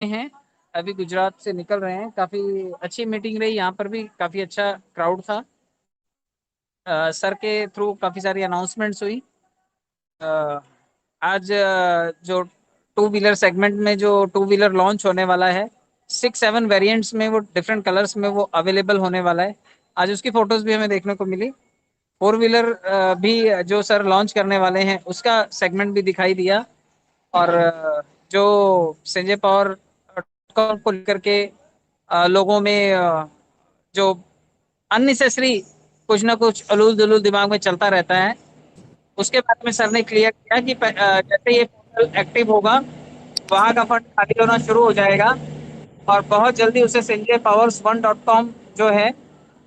हैं, अभी गुजरात से निकल रहे हैं। काफी अच्छी मीटिंग रही, यहाँ पर भी काफी अच्छा क्राउड था। सर के थ्रू काफी सारी अनाउंसमेंट्स हुई। अ, आज जो टू व्हीलर सेगमेंट में जो टू व्हीलर लॉन्च होने वाला है, 6-7 वेरिएंट्स में, वो डिफरेंट कलर्स में वो अवेलेबल होने वाला है। आज उसकी फोटोज भी हमें देखने को मिली। फोर व्हीलर भी जो सर लॉन्च करने वाले हैं उसका सेगमेंट भी दिखाई दिया। और जो संजय पावर को लेकर के लोगों में जो अननेसेसरी कुछ ना कुछ अलूल दुलूल दिमाग में चलता रहता है, उसके बारे में सर ने क्लियर किया कि जैसे ये पोर्टल एक्टिव होगा, वहां का फंड खाली होना शुरू हो जाएगा और बहुत जल्दी उसे संजय पावर्स 1.com जो है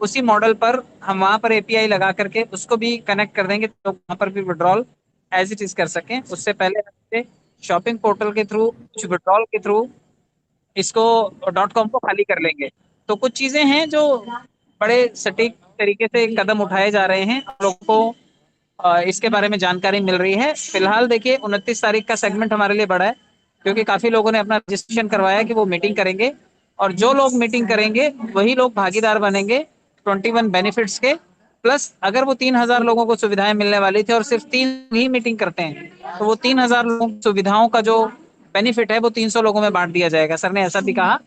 उसी मॉडल पर हम वहां पर एपीआई लगा करके उसको भी कनेक्ट कर देंगे, तो वहां पर भी विड्रॉल एज इट इज कर सकें। उससे पहले शॉपिंग पोर्टल के थ्रू कुछ विड्रॉल के थ्रू इसको डॉट कॉम को खाली कर लेंगे। तो कुछ चीजें हैं जो बड़े सटीक तरीके से कदम उठाए जा रहे हैं, लोगों को इसके बारे में जानकारी मिल रही है। फिलहाल देखिए 29 तारीख का सेगमेंट हमारे लिए बड़ा है, क्योंकि काफी लोगों ने अपना रजिस्ट्रेशन करवाया कि वो मीटिंग करेंगे, और जो लोग मीटिंग करेंगे वही लोग भागीदार बनेंगे 21 बेनिफिट्स के। प्लस अगर वो 3,000 लोगों को सुविधाएं मिलने वाली थी और सिर्फ 3 ही मीटिंग करते हैं, तो वो 3,000 लोगों की सुविधाओं का जो बेनिफिट है वो 300 लोगों में बांट दिया जाएगा। सर ने ऐसा भी कहा,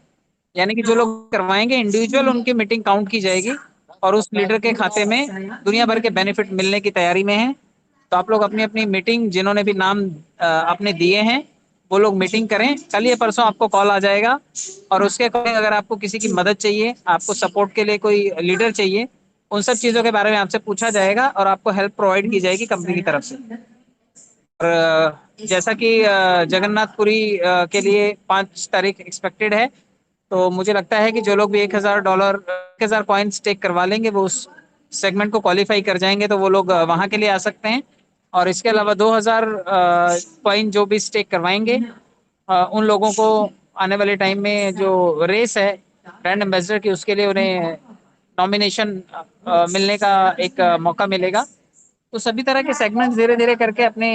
यानी कि जो लोग करवाएंगे इंडिविजुअल उनकी मीटिंग काउंट की जाएगी और उस लीडर के खाते में दुनिया भर के बेनिफिट मिलने की तैयारी में है। तो आप लोग अपनी अपनी मीटिंग, जिन्होंने भी नाम अपने दिए हैं, वो लोग मीटिंग करें। कल या परसों आपको कॉल आ जाएगा और उसके अकॉर्डिंग अगर आपको किसी की मदद चाहिए, आपको सपोर्ट के लिए कोई लीडर चाहिए, उन सब चीजों के बारे में आपसे पूछा जाएगा और आपको हेल्प प्रोवाइड की जाएगी कंपनी की तरफ से। और जैसा कि जगन्नाथपुरी के लिए 5 तारीख एक्सपेक्टेड है, तो मुझे लगता है कि जो लोग भी $1,000 1,000 कॉइन स्टेक करवा लेंगे वो उस सेगमेंट को क्वालिफाई कर जाएंगे, तो वो लोग वहां के लिए आ सकते हैं। और इसके अलावा 2,000 कॉइन जो भी स्टेक करवाएंगे, उन लोगों को आने वाले टाइम में जो रेस है ब्रांड एम्बेसडर की, उसके लिए उन्हें नॉमिनेशन मिलने का एक मौका मिलेगा। तो सभी तरह के सेगमेंट्स धीरे धीरे करके अपने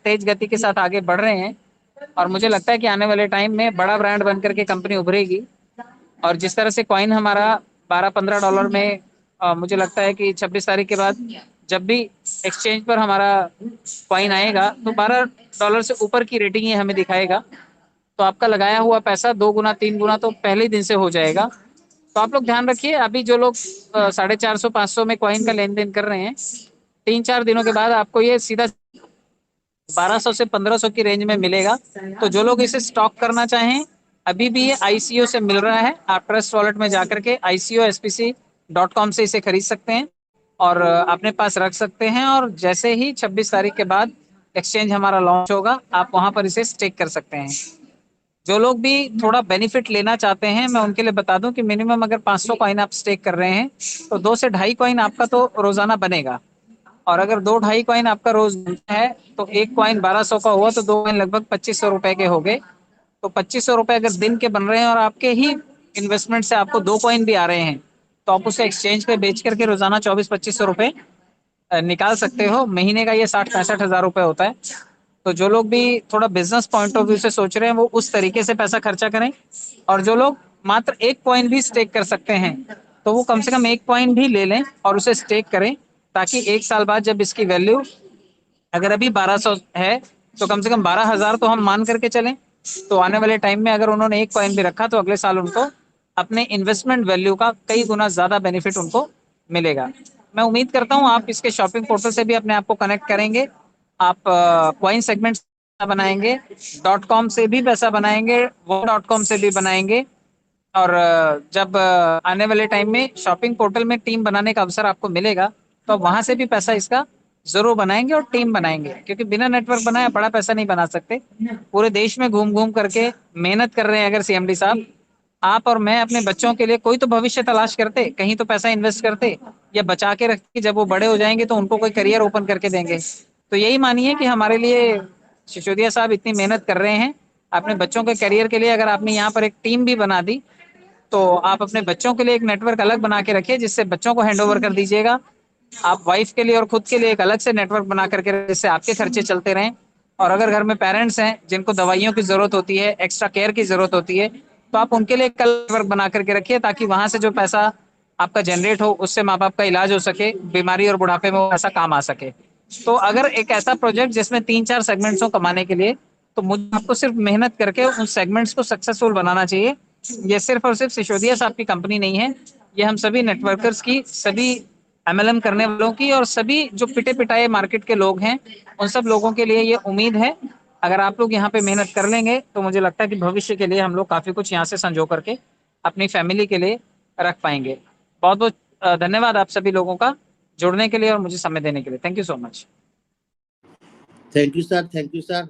तेज गति के साथ आगे बढ़ रहे हैं, और मुझे लगता है कि आने वाले टाइम में बड़ा ब्रांड बन करके कंपनी उभरेगी। और जिस तरह से कॉइन हमारा $12-15 में, मुझे लगता है कि 26 तारीख के बाद जब भी एक्सचेंज पर हमारा कॉइन आएगा तो $12 से ऊपर की रेटिंग ही हमें दिखाएगा। तो आपका लगाया हुआ पैसा 2 गुना 3 गुना तो पहले ही दिन से हो जाएगा। तो आप लोग ध्यान रखिए, अभी जो लोग 450 500 में कॉइन का लेन देन कर रहे हैं, 3-4 दिनों के बाद आपको ये सीधा 1200 से 1500 की रेंज में मिलेगा। तो जो लोग इसे स्टॉक करना चाहें, अभी भी ये आईसीओ से मिल रहा है। आप ट्रस्ट वॉलेट में जाकर के ICOSPC.com से इसे खरीद सकते हैं और अपने पास रख सकते हैं, और जैसे ही 26 तारीख के बाद एक्सचेंज हमारा लॉन्च होगा, आप वहां पर इसे स्टेक कर सकते हैं। जो लोग भी थोड़ा बेनिफिट लेना चाहते हैं, मैं उनके लिए बता दूं कि मिनिमम अगर 500 कॉइन आप स्टेक कर रहे हैं, तो 2 से ढाई कॉइन आपका तो रोजाना बनेगा। और अगर 2-2.5 कॉइन आपका रोज बनता है, तो एक कॉइन 1200 का हुआ तो 2 कॉइन लगभग 2500 रुपए के हो गए। तो 2500 रुपए अगर दिन के बन रहे हैं और आपके ही इन्वेस्टमेंट से आपको 2 कॉइन भी आ रहे हैं, तो आप उसे एक्सचेंज पे बेच करके रोजाना 24-2500 रुपए निकाल सकते हो। महीने का ये 60-65 हजार रुपए होता है। तो जो लोग भी थोड़ा बिजनेस पॉइंट ऑफ व्यू से सोच रहे हैं, वो उस तरीके से पैसा खर्चा करें। और जो लोग मात्र एक कॉइन भी स्टेक कर सकते हैं, तो वो कम से कम एक कॉइन भी ले लें और उसे स्टेक करें, ताकि 1 साल बाद जब इसकी वैल्यू, अगर अभी 1200 है, तो कम से कम 12,000 तो हम मान करके चलें। तो आने वाले टाइम में अगर उन्होंने एक कॉइन भी रखा, तो अगले साल उनको अपने इन्वेस्टमेंट वैल्यू का कई गुना ज्यादा बेनिफिट उनको मिलेगा। मैं उम्मीद करता हूं आप इसके शॉपिंग पोर्टल से भी अपने आप को कनेक्ट करेंगे। आप कॉइन सेगमेंट बनाएंगे, .com से भी पैसा बनाएंगे, वो .com से भी बनाएंगे। और जब आने वाले टाइम में शॉपिंग पोर्टल में टीम बनाने का अवसर आपको मिलेगा, तो आप वहां से भी पैसा इसका जरूर बनाएंगे और टीम बनाएंगे, क्योंकि बिना नेटवर्क बनाए बड़ा पैसा नहीं बना सकते। पूरे देश में घूम घूम करके मेहनत कर रहे हैं अगर सीएमडी साहब, आप और मैं अपने बच्चों के लिए कोई तो भविष्य तलाश करते, कहीं तो पैसा इन्वेस्ट करते या बचा के रखते, जब वो बड़े हो जाएंगे तो उनको कोई करियर ओपन करके देंगे। तो यही मानिए कि हमारे लिए सिसोदिया साहब इतनी मेहनत कर रहे हैं अपने बच्चों के करियर के लिए। अगर आपने यहाँ पर एक टीम भी बना दी, तो आप अपने बच्चों के लिए एक नेटवर्क अलग बना के रखिए, जिससे बच्चों को हैंड ओवर कर दीजिएगा। आप वाइफ के लिए और खुद के लिए एक अलग से नेटवर्क बना करके, जिससे आपके खर्चे चलते रहें। और अगर घर में पेरेंट्स हैं जिनको दवाइयों की जरूरत होती है, एक्स्ट्रा केयर की जरूरत होती है, तो आप उनके लिए कल वर्क बना करके रखिए, ताकि वहां से जो पैसा आपका जनरेट हो उससे माँ बाप का इलाज हो सके, बीमारी और बुढ़ापे में वो पैसा काम आ सके। तो अगर एक ऐसा प्रोजेक्ट जिसमें 3-4 सेगमेंट्स हो कमाने के लिए, तो मुझे आपको सिर्फ मेहनत करके उन सेगमेंट्स को सक्सेसफुल बनाना चाहिए। ये सिर्फ और सिर्फ सिसोदिया साहब की कंपनी नहीं है, ये हम सभी नेटवर्कर्स की, सभी एमएलएम करने वालों की, और सभी जो पिटे पिटाए मार्केट के लोग हैं उन सब लोगों के लिए ये उम्मीद है। अगर आप लोग यहाँ पे मेहनत कर लेंगे तो मुझे लगता है कि भविष्य के लिए हम लोग काफी कुछ यहाँ से संजो करके अपनी फैमिली के लिए रख पाएंगे। बहुत बहुत धन्यवाद आप सभी लोगों का जुड़ने के लिए और मुझे समय देने के लिए। Thank you so much. Thank you sir, thank you sir.